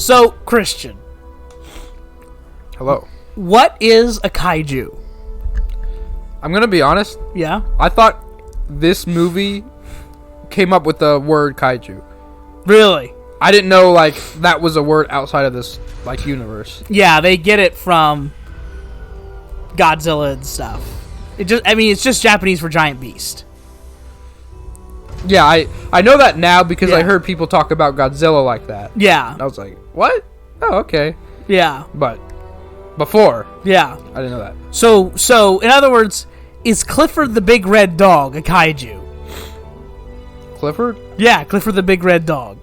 So, Christian. Hello. What is a kaiju? I'm going to be honest. Yeah? I thought this movie came up with the word kaiju. Really? I didn't know, like, that was a word outside of this, like, universe. Yeah, they get it from Godzilla and stuff. It's just Japanese for giant beast. Yeah, I know that now because I heard people talk about Godzilla like that. Yeah. And I was like, what? Oh, okay. Yeah. But before, yeah, I didn't know that. So in other words, is Clifford the Big Red Dog a kaiju? Clifford? Yeah, Clifford the Big Red Dog.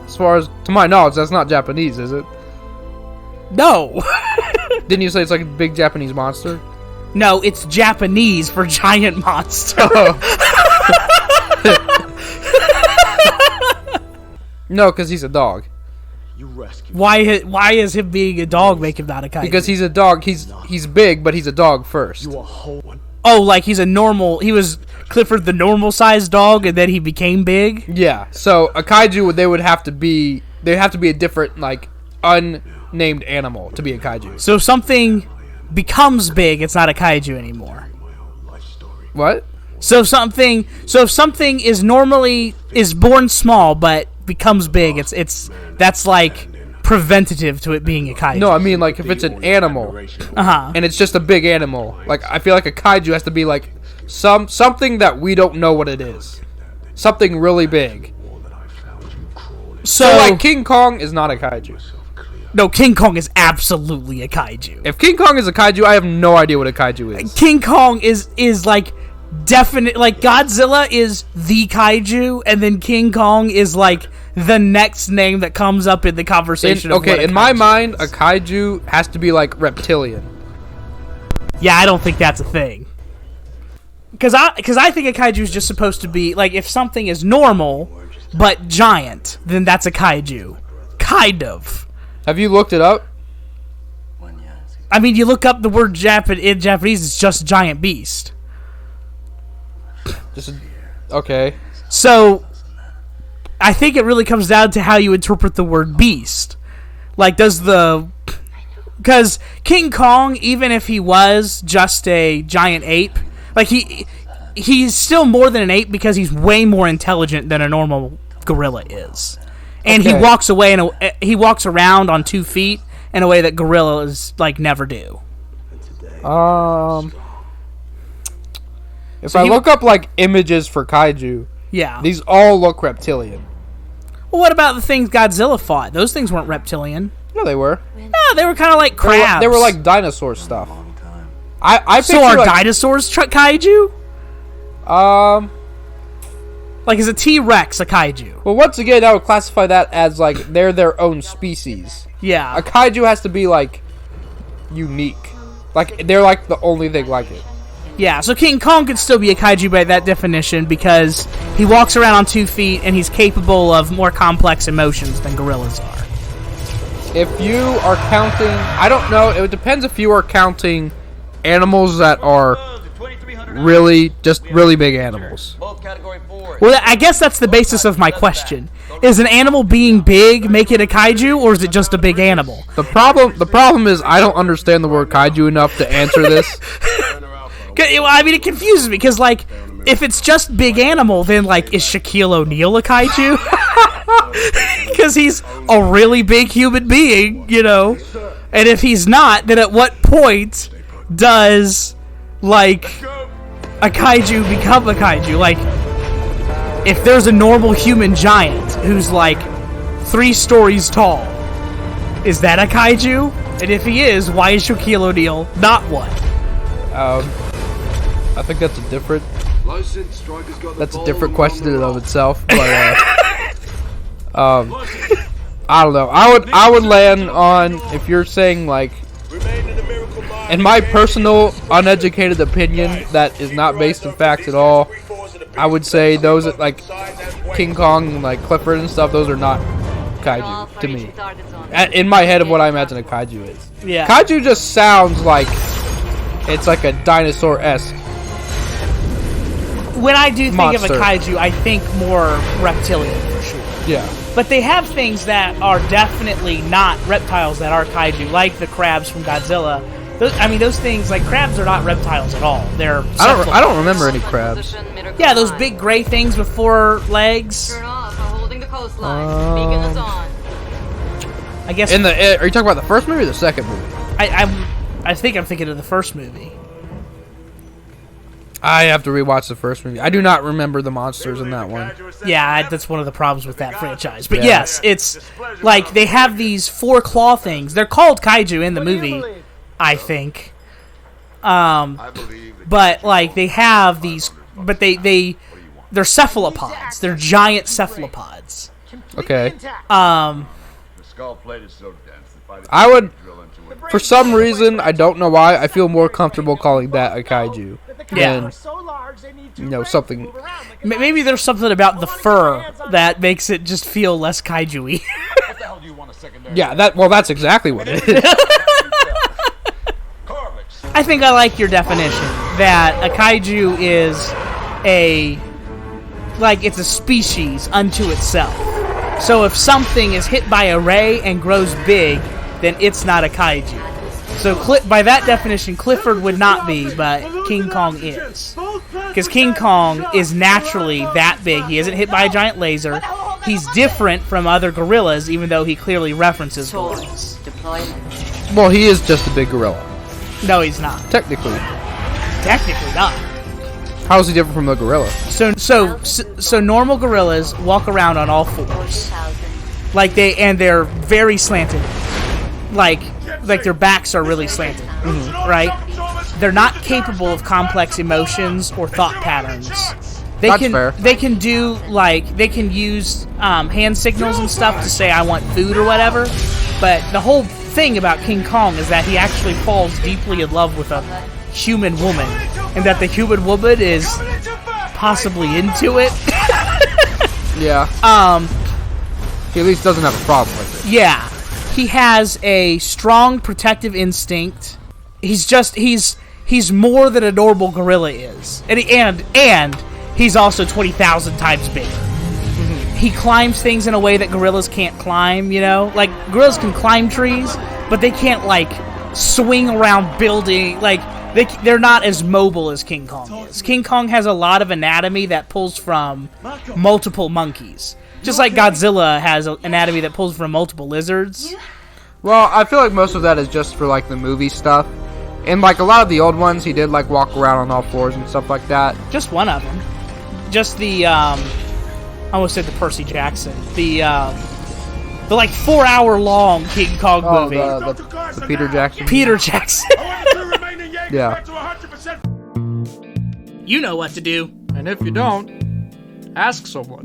As far as, to my knowledge, that's not Japanese, is it? No. Didn't you say it's like a big Japanese monster? No, it's Japanese for giant monster. No, because he's a dog. Why is him being a dog make him not a kaiju? Because he's a dog. He's big, but he's a dog first. Oh, like he was Clifford the normal sized dog, and then he became big? Yeah. So a kaiju, they'd have to be a different, like, unnamed animal to be a kaiju. So if something becomes big, it's not a kaiju anymore. What? So if something is born small but becomes big, that's like preventative to it being a kaiju. No, I mean, like, if it's an animal, and it's just a big animal, like, I feel like a kaiju has to be like something that we don't know what it is, something really big. So like King Kong is not a kaiju. No, King Kong is absolutely a kaiju. If King Kong is a kaiju, I have no idea what a kaiju is. King Kong is like definite, like Godzilla is the kaiju, and then King Kong is like the next name that comes up in the conversation. In my mind, a kaiju has to be like reptilian. Yeah, I don't think that's a thing. Because I think a kaiju is just supposed to be like, if something is normal but giant, then that's a kaiju. Kind of. Have you looked it up? I mean, you look up the word in Japanese, it's just giant beast. Okay. So, I think it really comes down to how you interpret the word beast. Like, because King Kong, even if he was just a giant ape, like he's still more than an ape because he's way more intelligent than a normal gorilla is. And he walks around on 2 feet in a way that gorillas like never do. If I look up like images for kaiju, yeah, these all look reptilian. Well, what about the things Godzilla fought? Those things weren't reptilian. No, they were. No, they were kind of like crabs. They were like dinosaur stuff. So are dinosaurs kaiju? Like, is a T-Rex a kaiju? Well, once again, I would classify that as, like, they're their own species. Yeah. A kaiju has to be, like, unique. Like, they're, like, the only thing like it. Yeah, so King Kong could still be a kaiju by that definition because he walks around on 2 feet and he's capable of more complex emotions than gorillas are. If you are counting... I don't know. It depends if you are counting animals that are really big animals. Well, I guess that's the basis of my question. Is an animal being big make it a kaiju, or is it just a big animal? The problem is I don't understand the word kaiju enough to answer this. I mean, it confuses me, because, like, if it's just big animal, then, like, is Shaquille O'Neal a kaiju? Because he's a really big human being, you know? And if he's not, then at what point does, like, a kaiju become a kaiju? Like, if there's a normal human giant who's, like, 3 stories tall, is that a kaiju? And if he is, why is Shaquille O'Neal not one? I think that's a different question in and of itself. But I don't know. I would land on, if you're saying, like, in my personal uneducated opinion that is not based in facts at all, I would say those like King Kong, like Clifford and stuff, those are not kaiju to me. In my head of what I imagine a kaiju is. Yeah. Kaiju just sounds like it's like a dinosaur-esque. When I do think of a kaiju, I think more reptilian for sure. Yeah. But they have things that are definitely not reptiles that are kaiju, like the crabs from Godzilla. Those things, like crabs, are not reptiles at all. They're I don't remember any crabs. Yeah, those big gray things with 4 legs. Turn off. I'm holding the coastline. Beacon is on. I guess. Are you talking about the first movie or the second movie? I think I'm thinking of the first movie. I have to rewatch the first movie. I do not remember the monsters in that one. Yeah, that's one of the problems with that franchise. But yes, it's like they have these 4 claw things. They're called kaiju in the movie, I think. But like they have these, but they're cephalopods. They're giant cephalopods. Okay. Um, I would, for some reason, I don't know why, I feel more comfortable calling that a kaiju. Yeah. Than, something. Maybe there's something about the fur that makes it just feel less kaiju-y. Yeah, that's exactly what it is. I think I like your definition that a kaiju is it's a species unto itself. So if something is hit by a ray and grows big, then it's not a kaiju. So by that definition, Clifford would not be, but King Kong is. Because King Kong is naturally that big. He isn't hit by a giant laser. He's different from other gorillas, even though he clearly references gorillas. Well, he is just a big gorilla. No, he's not. Technically. Technically not. How is he different from the gorilla? So normal gorillas walk around on all 4s. They're very slanted. Like their backs are really slanted, right? They're not capable of complex emotions or thought patterns. That's fair. They can use hand signals and stuff to say I want food or whatever. But the whole thing about King Kong is that he actually falls deeply in love with a human woman, and that the human woman is possibly into it. Yeah. He at least doesn't have a problem with it. Yeah. He has a strong protective instinct. He's more than a normal gorilla is. And he's also 20,000 times bigger. He climbs things in a way that gorillas can't climb, Like, gorillas can climb trees, but they can't, swing around building. They're not as mobile as King Kong is. King Kong has a lot of anatomy that pulls from multiple monkeys. Just like Godzilla has an anatomy that pulls from multiple lizards. Well, I feel like most of that is just for, the movie stuff. And, a lot of the old ones, he did, walk around on all 4s and stuff like that. Just one of them. Just the, I almost said the Percy Jackson. The 4-hour-long King Kong movie. The Peter Jackson. Peter Jackson. Yeah. You know what to do. And if you don't, ask someone.